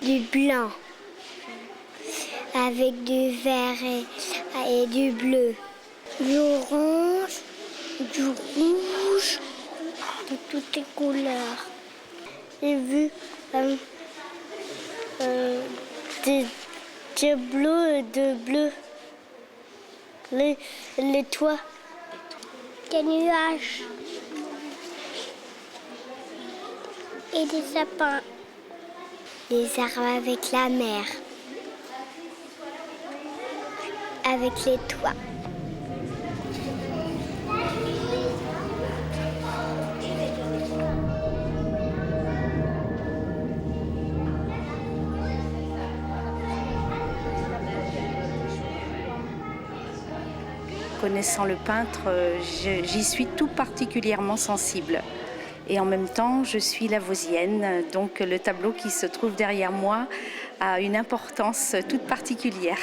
du blanc, avec du vert et du bleu, du orange, du rouge, de toutes les couleurs. J'ai vu de bleu et de bleu. Les toits. Des nuages. Et des sapins. Des arbres avec la mer. Avec les toits. Connaissant le peintre, j'y suis tout particulièrement sensible. Et en même temps, je suis lavosienne, donc le tableau qui se trouve derrière moi a une importance toute particulière.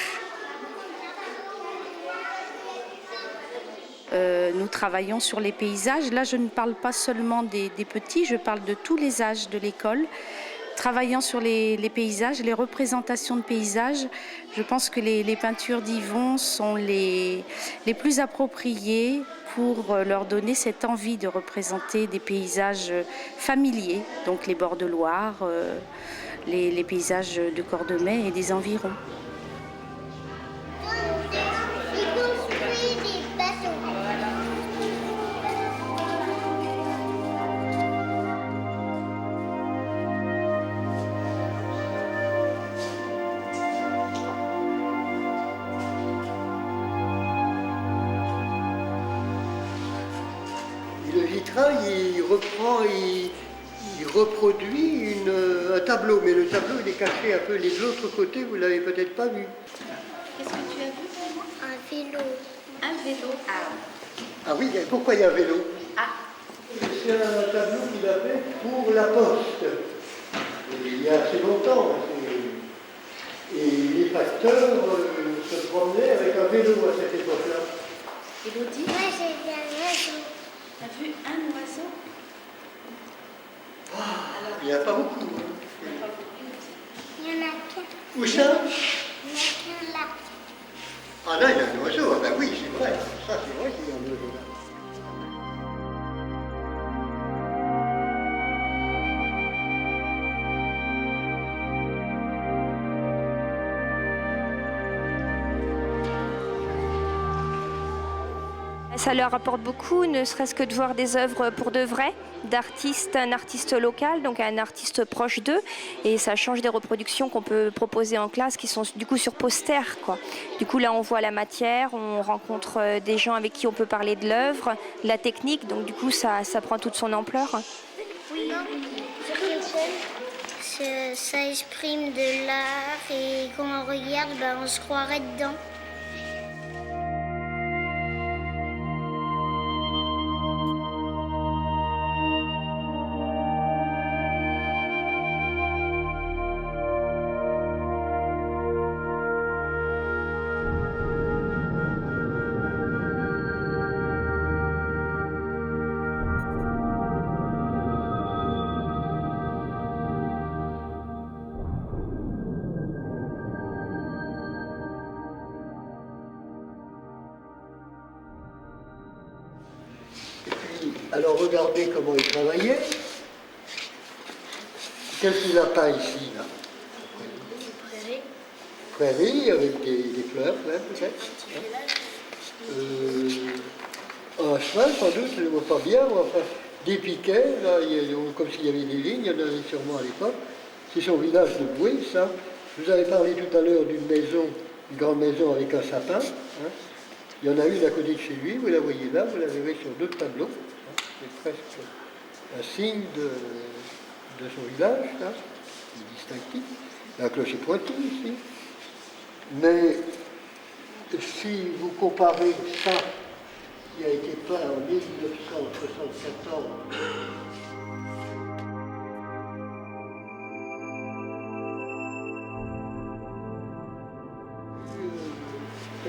Nous travaillons sur les paysages. Là, je ne parle pas seulement des petits, je parle de tous les âges de l'école. Travaillant sur les paysages, les représentations de paysages, je pense que les peintures d'Yvon sont les plus appropriées pour leur donner cette envie de représenter des paysages familiers, donc les bords de Loire, les paysages de Cordemais et des environs. Le vitrail, il reproduit un tableau, mais le tableau il est caché un peu de l'autre côté, vous ne l'avez peut-être pas vu. Qu'est-ce que tu as vu pour moi? Un vélo. Un vélo. Ah oui, pourquoi il y a un vélo? C'est un tableau qu'il a fait pour la Poste. Il y a assez longtemps. Et les facteurs se promenaient avec un vélo à cette époque-là. Élodie? Moi, j'ai vu un oiseau. T'as vu un oiseau? Il n'y en a pas beaucoup. Il y en a qu'un. Où ça? Il y en a qu'un là. Ah là, il y a un oiseau. Ah ben oui, c'est vrai. Ça, c'est vrai qu'il y a un oiseau là. Ça leur apporte beaucoup, ne serait-ce que de voir des œuvres pour de vrai, d'artistes, un artiste local, donc un artiste proche d'eux, et ça change des reproductions qu'on peut proposer en classe qui sont du coup sur poster, quoi. Du coup là on voit la matière, on rencontre des gens avec qui on peut parler de l'œuvre, de la technique, donc du coup ça prend toute son ampleur. Oui, ça exprime de l'art et quand on regarde, on se croirait dedans. Alors regardez comment il travaillait. Qu'est-ce qu'il a peint ici là? Prairie avec des fleurs même peut-être. Un chemin sans doute, je ne le vois pas bien, mais enfin des piquets, là, comme s'il y avait des lignes, il y en avait sûrement à l'époque. C'est son village de Boué, ça. Je vous avais parlé tout à l'heure d'une maison, une grande maison avec un sapin. Hein. Il y en a une à côté de chez lui, vous la voyez là, vous la verrez sur d'autres tableaux. C'est presque un signe de son village, là, qui est distinctif. La cloche est pointue ici. Mais si vous comparez ça, qui a été peint en 1974,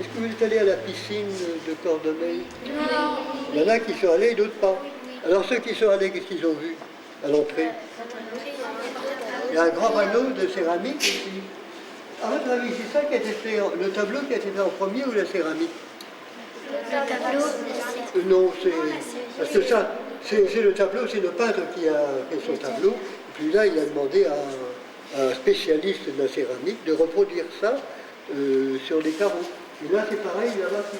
est-ce que vous êtes allé à la piscine de Cordemais? Non. Il y en a qui sont allés et d'autres pas. Alors ceux qui sont allés, qu'est-ce qu'ils ont vu à l'entrée? Et un grand panneau de céramique aussi. À votre avis, c'est ça qui a été fait, le tableau qui a été fait en premier ou la céramique? Le tableau, Non, c'est... Parce que ça, c'est le tableau, c'est le peintre qui a fait son tableau. Et puis là, il a demandé à un spécialiste de la céramique de reproduire ça sur des carreaux. Et là, c'est pareil, là-bas, c'est...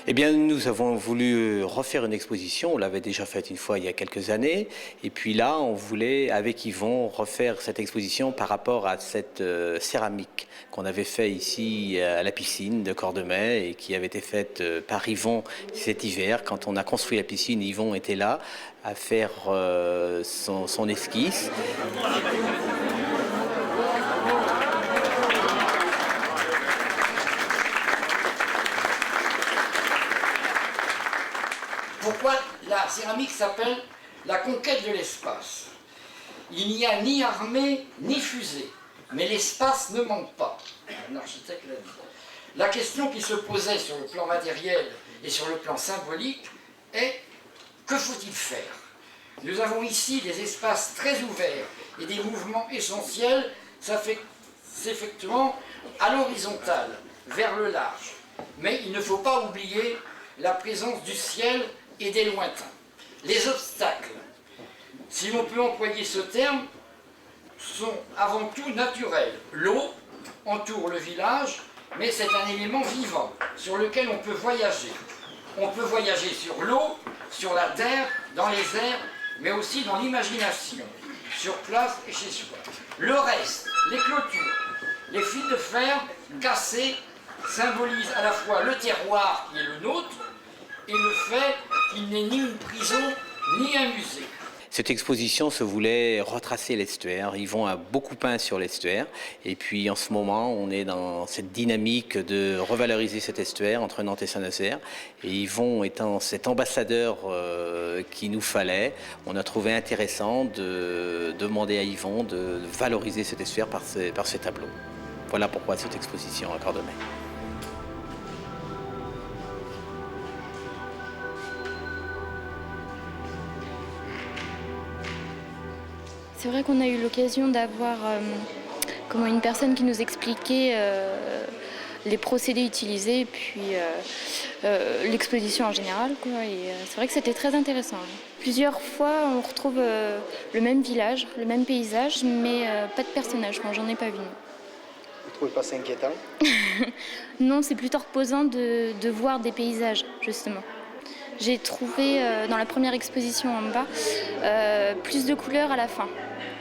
Eh bien, nous avons voulu refaire une exposition. On l'avait déjà faite une fois il y a quelques années. Et puis là, on voulait, avec Yvon, refaire cette exposition par rapport à cette céramique qu'on avait fait ici à la piscine de Cordemais et qui avait été faite par Yvon cet hiver. Quand on a construit la piscine, Yvon était là à faire son esquisse. Pourquoi la céramique s'appelle la conquête de l'espace? Il n'y a ni armée ni fusée, mais l'espace ne manque pas. Un architecte l'a dit. La question qui se posait sur le plan matériel et sur le plan symbolique est: que faut-il faire? Nous avons ici des espaces très ouverts et des mouvements essentiels s'effectuant à l'horizontale, vers le large. Mais il ne faut pas oublier la présence du ciel et des lointains. Les obstacles, si l'on peut employer ce terme, sont avant tout naturels. L'eau entoure le village, mais c'est un élément vivant sur lequel on peut voyager. On peut voyager sur l'eau, sur la terre, dans les airs, mais aussi dans l'imagination, sur place et chez soi. Le reste, les clôtures, les fils de fer cassés symbolisent à la fois le terroir qui est le nôtre et le fait qu'il n'est ni une prison ni un musée. Cette exposition se voulait retracer l'estuaire. Yvon a beaucoup peint sur l'estuaire. Et puis en ce moment, on est dans cette dynamique de revaloriser cet estuaire entre Nantes et Saint-Nazaire. Et Yvon étant cet ambassadeur qu'il nous fallait, on a trouvé intéressant de demander à Yvon de valoriser cet estuaire par ses tableaux. Voilà pourquoi cette exposition à Cordemais. C'est vrai qu'on a eu l'occasion d'avoir une personne qui nous expliquait les procédés utilisés et puis l'exposition en général, quoi. Et c'est vrai que c'était très intéressant. Plusieurs fois, on retrouve le même village, le même paysage, mais pas de personnage. Enfin, j'en ai pas vu. Vous ne trouvez pas ça inquiétant? Non, c'est plutôt reposant de voir des paysages, justement. J'ai trouvé dans la première exposition en bas plus de couleurs à la fin,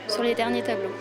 sur les derniers tableaux.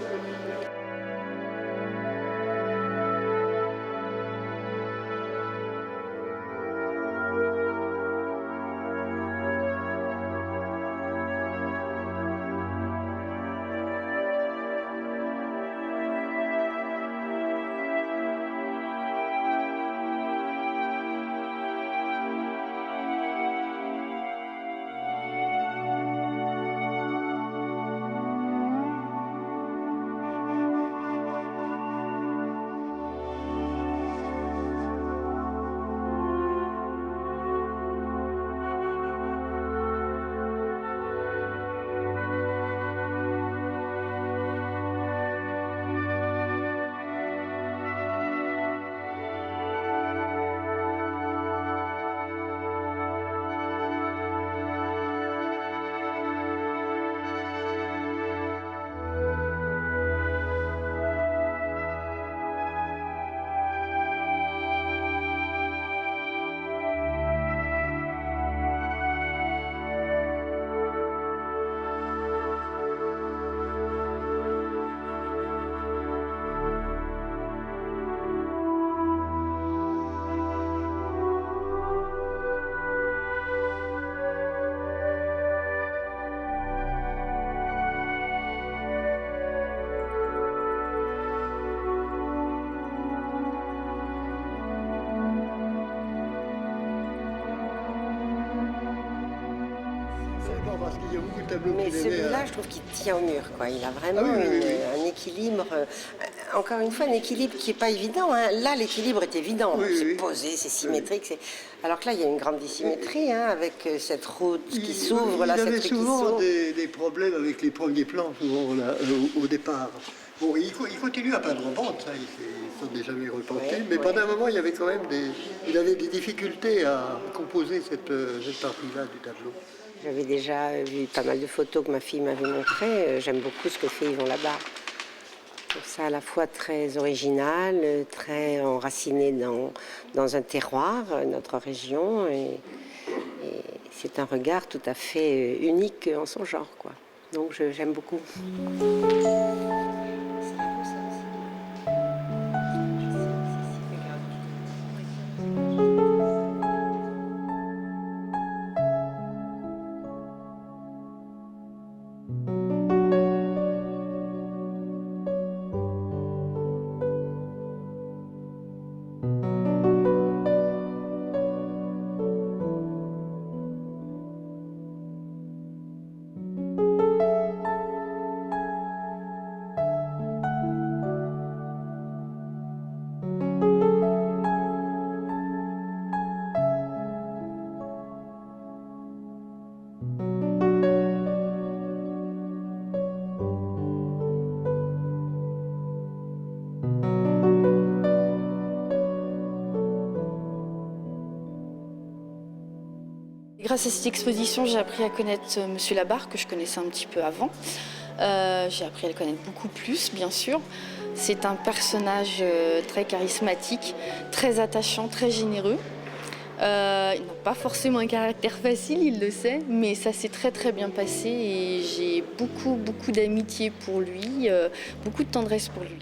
Absolument, parce qu'il y a beaucoup de tableaux Mais qu'il aimait, celui-là, je trouve qu'il tient au mur, quoi. Il a vraiment Ah oui, oui, oui. un équilibre, encore une fois, un équilibre qui n'est pas évident, hein. Là, l'équilibre est évident. Oui, C'est oui. posé, c'est symétrique. Alors que là, il y a une grande dissymétrie, hein, avec cette route qui s'ouvre, là, il cette avait rue qui souvent s'ouvre. des problèmes avec les premiers plans, souvent, là, au départ. Bon, il continue à peindre en bande, ça, il s'en est jamais repenti, Ouais, mais ouais. pendant un moment, il y avait quand même il avait des difficultés à composer cette partie-là du tableau. J'avais déjà vu pas mal de photos que ma fille m'avait montrées. J'aime beaucoup ce que fait Yvon Labarre. Je trouve ça à la fois très original, très enraciné dans un terroir, notre région. Et c'est un regard tout à fait unique en son genre, quoi. Donc j'aime beaucoup. Grâce à cette exposition, j'ai appris à connaître Monsieur Labarre, que je connaissais un petit peu avant. J'ai appris à le connaître beaucoup plus, bien sûr. C'est un personnage très charismatique, très attachant, très généreux. Il n'a pas forcément un caractère facile, il le sait, mais ça s'est très très bien passé et j'ai beaucoup d'amitié pour lui, beaucoup de tendresse pour lui.